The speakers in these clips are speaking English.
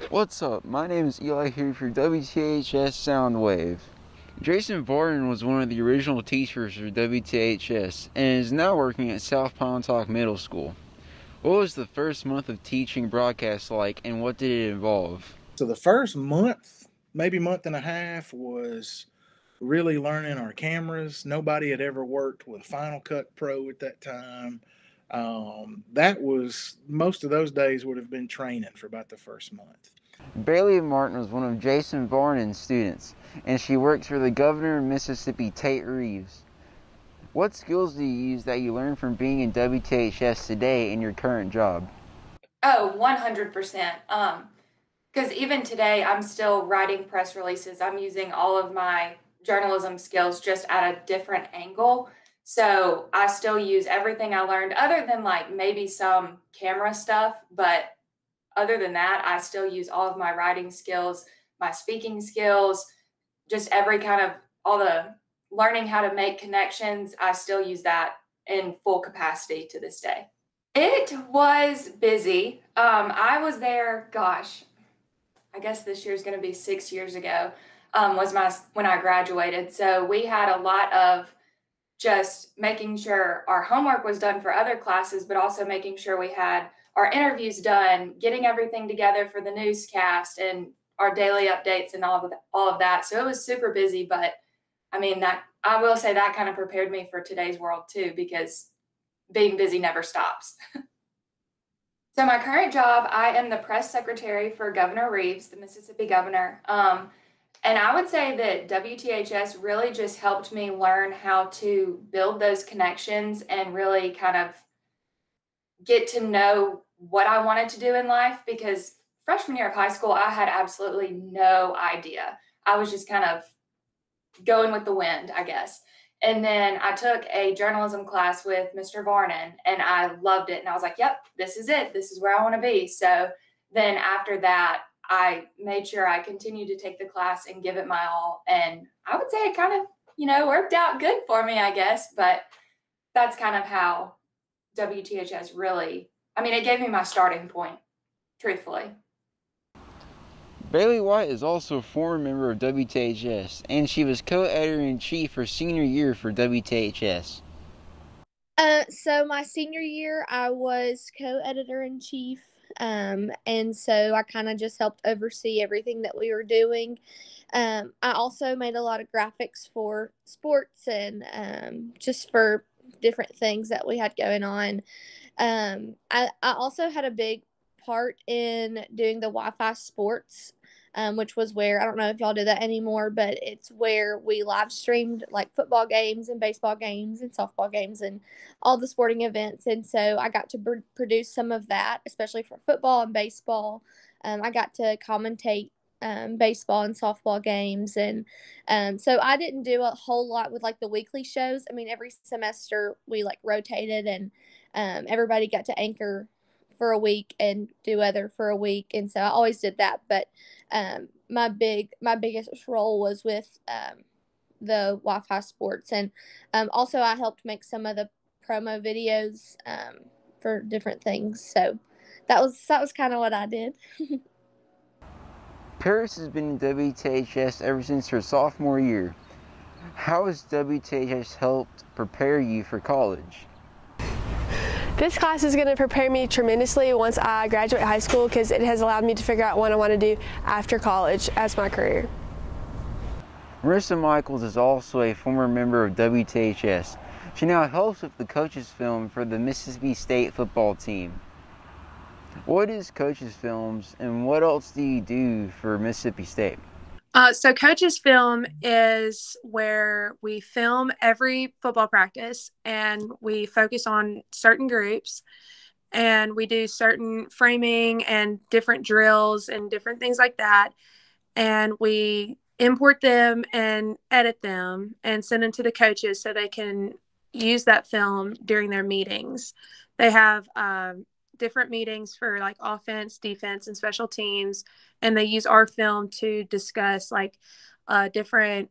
What's up? My name is Eli here for WTHS Soundwave. Jason Varden was one of the original teachers for WTHS and is now working at South Pontotoc Middle School. What was the first month of teaching broadcast like, and what did it involve? So the first month, maybe month and a half, was really learning our cameras. Nobody had ever worked with Final Cut Pro at that time. That was, most of those days would have been training for about the first month. Bailey Martin was one of Jason Varden's students, and she works for the governor of Mississippi, Tate Reeves. What skills do you use that you learned from being in WTHS today in your current job? Oh, 100%. Because even today, I'm still writing press releases. I'm using all of my journalism skills just at a different angle. So I still use everything I learned other than like maybe some camera stuff. But other than that, I still use all of my writing skills, my speaking skills, just every kind of all the learning how to make connections. I still use that in full capacity to this day. It was busy. I was there, gosh, I guess this year is going to be 6 years ago, when I graduated. So we had a lot of just making sure our homework was done for other classes, but also making sure we had our interviews done, getting everything together for the newscast and our daily updates and all of that. So it was super busy, but I mean, that I will say that kind of prepared me for today's world too, because being busy never stops. So my current job, I am the press secretary for Governor Reeves, the Mississippi governor. And I would say that WTHS really just helped me learn how to build those connections and really kind of get to know what I wanted to do in life, because freshman year of high school, I had absolutely no idea. I was just kind of going with the wind, I guess. And then I took a journalism class with Mr. Varnon, and I loved it. And I was like, yep, this is it. This is where I want to be. So then after that, I made sure I continued to take the class and give it my all. And I would say it kind of, worked out good for me, I guess. But that's kind of how WTHS really, it gave me my starting point, truthfully. Bailey White is also a former member of WTHS, and she was co-editor-in-chief her senior year for WTHS. So my senior year, I was co-editor-in-chief, and so I kind of just helped oversee everything that we were doing. I also made a lot of graphics for sports and just for different things that we had going on. I also had a big part in doing the Wi-Fi sports, which was where, I don't know if y'all do that anymore, but it's where we live streamed like football games and baseball games and softball games and all the sporting events. And so I got to produce some of that, especially for football and baseball. I got to commentate baseball and softball games. And so I didn't do a whole lot with like the weekly shows. Every semester we like rotated, and everybody got to anchor for a week and do other for a week. And so I always did that. But my biggest role was with the Wi-Fi sports. And also I helped make some of the promo videos for different things. So that was kind of what I did. Paris has been in WTHS ever since her sophomore year. How has WTHS helped prepare you for college? This class is going to prepare me tremendously once I graduate high school, because it has allowed me to figure out what I want to do after college as my career. Marissa Michaels is also a former member of WTHS. She now helps with the coaches film for the Mississippi State football team. What is coaches films, and what else do you do for Mississippi State? So coaches film is where we film every football practice, and we focus on certain groups, and we do certain framing and different drills and different things like that. And we import them and edit them and send them to the coaches so they can use that film during their meetings. They have different meetings for like offense, defense, and special teams. And they use our film to discuss like different,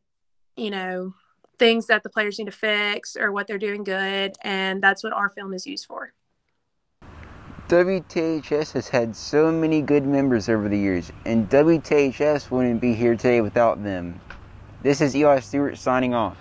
things that the players need to fix or what they're doing good. And that's what our film is used for. WTHS has had so many good members over the years, and WTHS wouldn't be here today without them. This is Eli Stewart signing off.